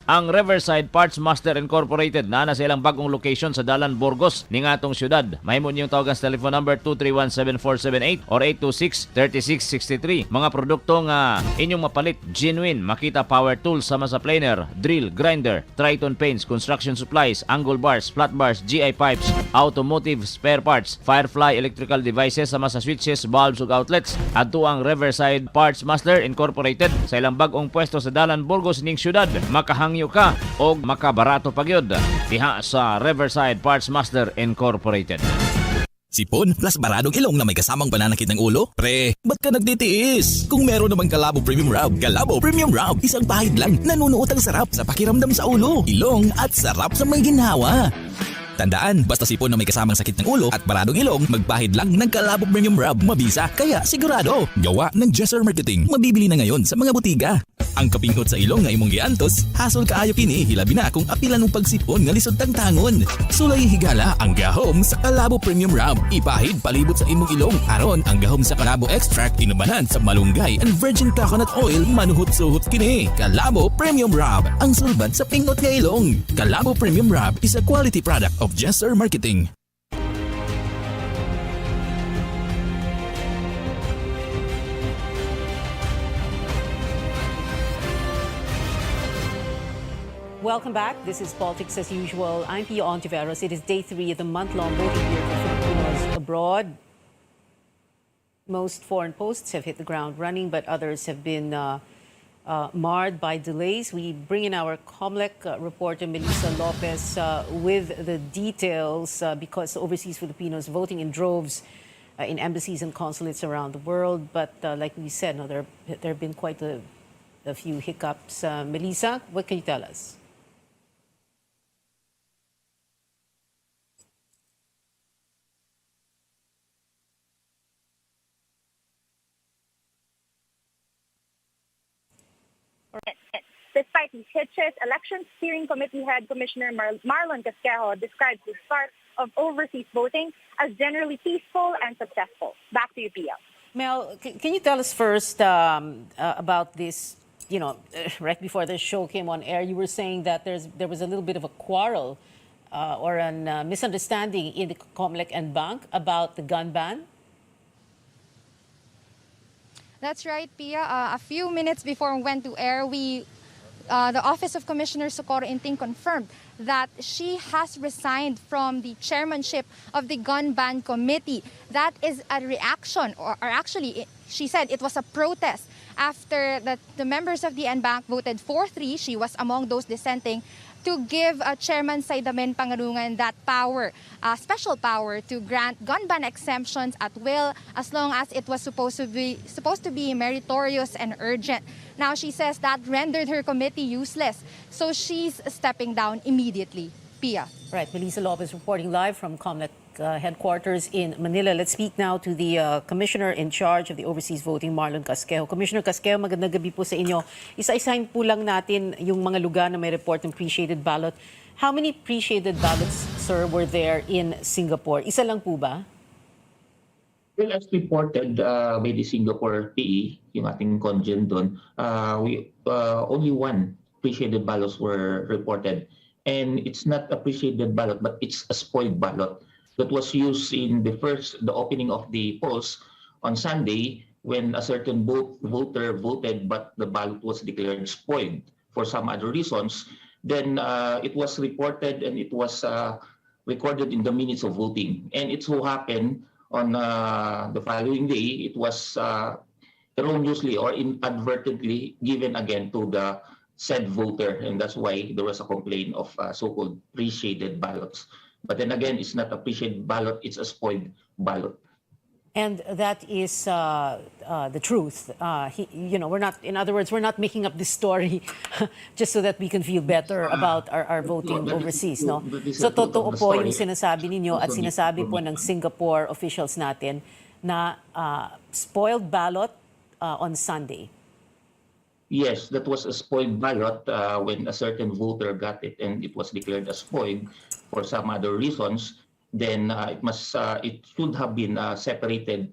Ang Riverside Parts Master Incorporated na sa ilang bagong location sa Dalan, Burgos ning atong syudad. Mahimo niyong tawagan sa telephone number 231-7478 or 826-3663. Mga produkto nga inyong mapalit, genuine, Makita Power Tools sama sa planer, drill, grinder, Triton paints, construction supplies, angle bars, flat bars, GI pipes, automotive spare parts, Firefly electrical devices sama sa switches, bulbs ug outlets. Adto ang Riverside Parts Master Incorporated sa ilang bagong pwesto sa Dalan, Burgos ning syudad. Makahangyo ka o makabarato pagyod diha sa Riverside Parts Master Incorporated. Sipon plus baradong ilong na may kasamang pananakit ng ulo? Pre, ba't ka nagtitiis? Kung meron namang Calabo Premium Rub, Calabo Premium Rub, isang pahid lang, nanunuot ang sarap sa pakiramdam sa ulo, ilong at sarap sa may ginhawa. Tandaan, basta sipon na may kasamang sakit ng ulo at baradong ilong, magpahid lang ng Calabo Premium Rub. Mabisa, kaya sigurado. Gawa ng Jesser Marketing. Mabibili na ngayon sa mga butiga. Ang kapinghot sa ilong nga imong giantos, hasol kaayo kini, hilabi na kung apilan ng pagsipon nga lisod tang tangon. Sulay higala ang gahom sa Calabo Premium Rub. Ipahid palibot sa imong ilong aron ang gahom sa Calabo Extract inubanan sa malunggay and virgin coconut oil manuhot-suhot kini. Calabo Premium Rub, ang sulbad sa pinghot nga ilong. Calabo Premium Rub is a quality product of Jesser Marketing. Welcome back. This is Politics as Usual. I'm Pia Ontiveros. It is day 3 of the month-long voting period for Filipinos abroad. Most foreign posts have hit the ground running, but others have been marred by delays. We bring in our COMELEC reporter, Melissa Lopez, with the details because overseas Filipinos voting in droves in embassies and consulates around the world. But like we said, there have been quite a few hiccups. Melissa, what can you tell us? Despite these hitches, Election Steering Committee Head Commissioner Marlon Casquejo described the start of overseas voting as generally peaceful and successful. Back to you, Pia. Mel, can you tell us first about this? You know, right before the show came on air, you were saying that there was a little bit of a quarrel or a misunderstanding in the COMELEC and Bank about the gun ban. That's right, Pia. A few minutes before we went to air, the Office of Commissioner Socorro Inting confirmed that she has resigned from the chairmanship of the Gun Ban Committee. That is a reaction, or actually, she said it was a protest after the members of the NBank voted 4-3. She was among those dissenting to give Chairman Saidamen Pangarungan that power, special power to grant gun ban exemptions at will as long as it was supposed to be meritorious and urgent. Now she says that rendered her committee useless, so she's stepping down immediately. Pia. Right, Melissa Lopez reporting live from COMELEC headquarters in Manila. Let's speak now to the Commissioner in charge of the overseas voting, Marlon Casquejo. Commissioner Casquejo, magandang gabi po sa inyo. Isa-isahin po lang natin yung mga lugar na may report ng pre-shaded ballot. How many pre-shaded ballots, sir, were there in Singapore? Isa lang po ba? Well, as reported by the Singapore PE, yung ating congen doon, only one pre-shaded ballots were reported. And it's not a pre-shaded ballot, but it's a spoiled ballot that was used in the opening of the polls on Sunday when a certain voter voted, but the ballot was declared spoiled for some other reasons. Then it was reported and it was recorded in the minutes of voting. And it so happened on the following day, it was erroneously or inadvertently given again to the said voter, and that's why there was a complaint of so-called pre-shaded ballots. But then again, it's not a pre-shaded ballot, it's a spoiled ballot. And that is the truth. We're not, in other words, we're not making up this story just so that we can feel better about our voting overseas. No? So totoo po yung sinasabi ninyo at sinasabi po ng Singapore officials natin na spoiled ballot on Sunday. Yes, that was a spoiled ballot when a certain voter got it and it was declared as spoiled for some other reasons. Then it should have been separated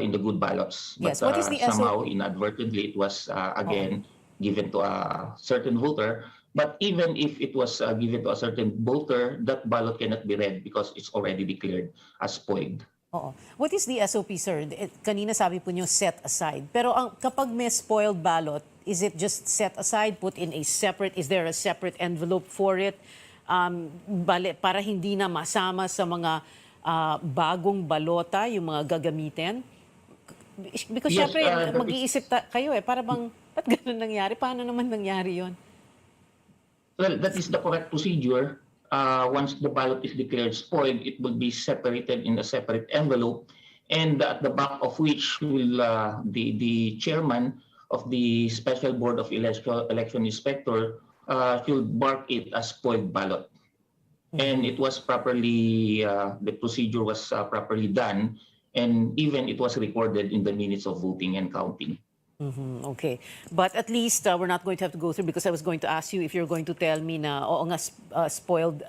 in the good ballots. Yes. But What is the somehow inadvertently it was again given to a certain voter But even if it was given to a certain voter, that ballot cannot be read because it's already declared as spoiled. Oo. What is the SOP, sir? Kanina sabi po niyo set aside. Pero kapag may spoiled ballot, is it just set aside, put in a separate, is there a separate envelope for it? Para hindi na masama sa mga bagong balota yung mga gagamitin? Because Yes, syempre, mag-iisip kayo para bang, ba't ganun nangyari? Paano naman nangyari yon? Well, that is the correct procedure. Once the ballot is declared spoiled, it will be separated in a separate envelope, and at the back of which will the chairman of the Special Board of Election Inspector should mark it as spoiled ballot. And it was properly, the procedure was properly done, and even it was recorded in the minutes of voting and counting. Okay. But at least we're not going to have to go through, because I was going to ask you if you're going to tell me na oo nga spoiled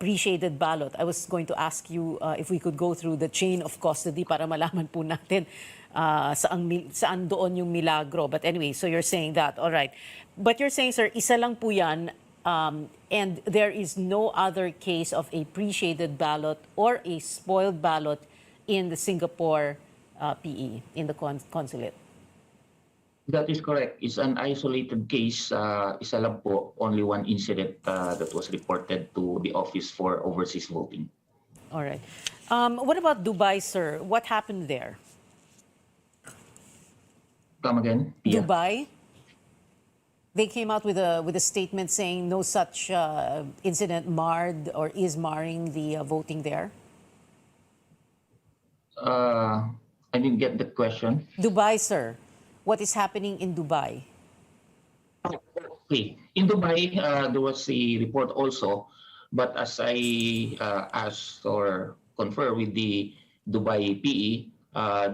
pre-shaded ballot. I was going to ask you if we could go through the chain of custody para malaman po natin saan doon yung milagro. But anyway, so you're saying that. All right. But you're saying, sir, isa lang po yan, and there is no other case of a pre-shaded ballot or a spoiled ballot in the Singapore PE, in the consulate. That is correct. It's an isolated case. Isa lang po, only one incident that was reported to the Office for Overseas Voting. All right. What about Dubai, sir? What happened there? Come again? Yeah. Dubai? They came out with a statement saying no such incident marred or is marring the voting there. I didn't get the question. Dubai, sir. What is happening in Dubai? Okay. In Dubai, there was a report also, but as I asked or confer with the Dubai PE,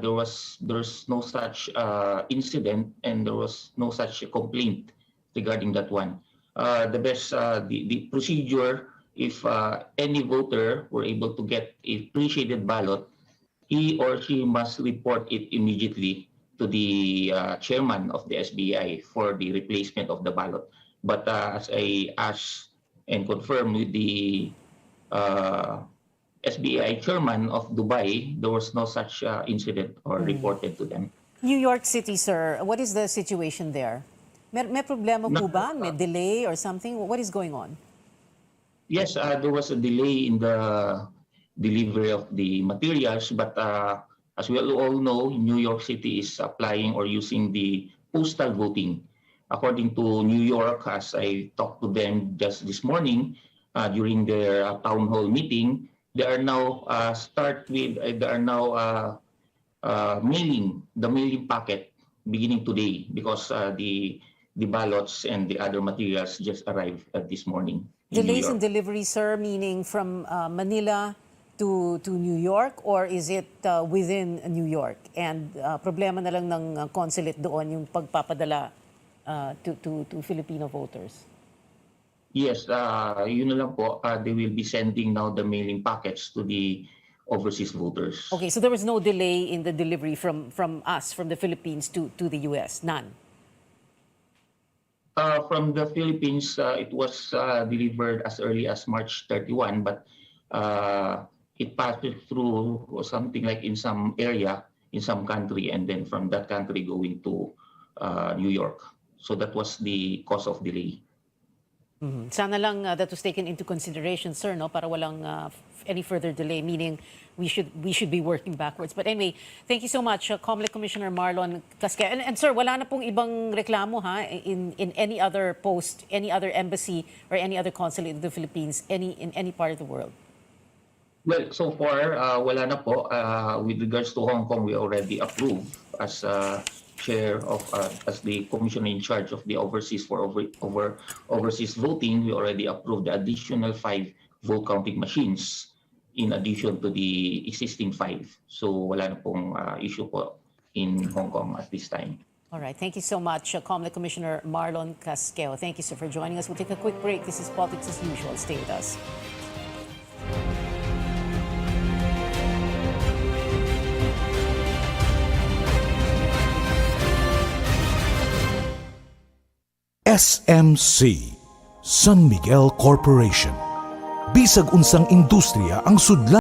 there's no such incident, and there was no such complaint regarding that one. The procedure, if any voter were able to get a pre-shaded ballot, he or she must report it immediately to the chairman of the SBI for the replacement of the ballot. But as I asked and confirmed with the SBI chairman of Dubai, there was no such incident or reported to them. New York City, sir. What is the situation there? May problema po ba? May delay or something? What is going on? Yes, there was a delay in the delivery of the materials, but as we all know, New York City is applying or using the postal voting. According to New York, as I talked to them just this morning during their town hall meeting, they are now mailing the mailing packet beginning today, because the ballots and the other materials just arrived this morning. Delays in delivery, sir, meaning from Manila to New York, or is it within New York? And problema na lang ng consulate doon yung pagpapadala to Filipino voters? Yes, yun na lang po. They will be sending now the mailing packets to the overseas voters. Okay, so there was no delay in the delivery from us, from the Philippines to the U.S.? None? From the Philippines, it was delivered as early as March 31, but it passes through something like in some area, in some country, and then from that country going to New York. So that was the cause of delay. Sana lang that was taken into consideration, sir, no? Para walang any further delay, meaning we should be working backwards. But anyway, thank you so much, COMELEC Commissioner Marlon Casqueo. And sir, wala na pong ibang reklamo in any other post, any other embassy, or any other consulate in the Philippines, in any part of the world? Well, so far, wala na po. With regards to Hong Kong, we already approved as chair of, as the commissioner in charge of the overseas for overseas voting. We already approved the additional 5 vote counting machines in addition to the existing 5. So wala na pong issue po in Hong Kong at this time. All right. Thank you so much, COMELEC Commissioner Marlon Casqueo. Thank you, sir, for joining us. We'll take a quick break. This is Politics as Usual. Stay with us. SMC, San Miguel Corporation. Bisag unsang industriya ang sudlan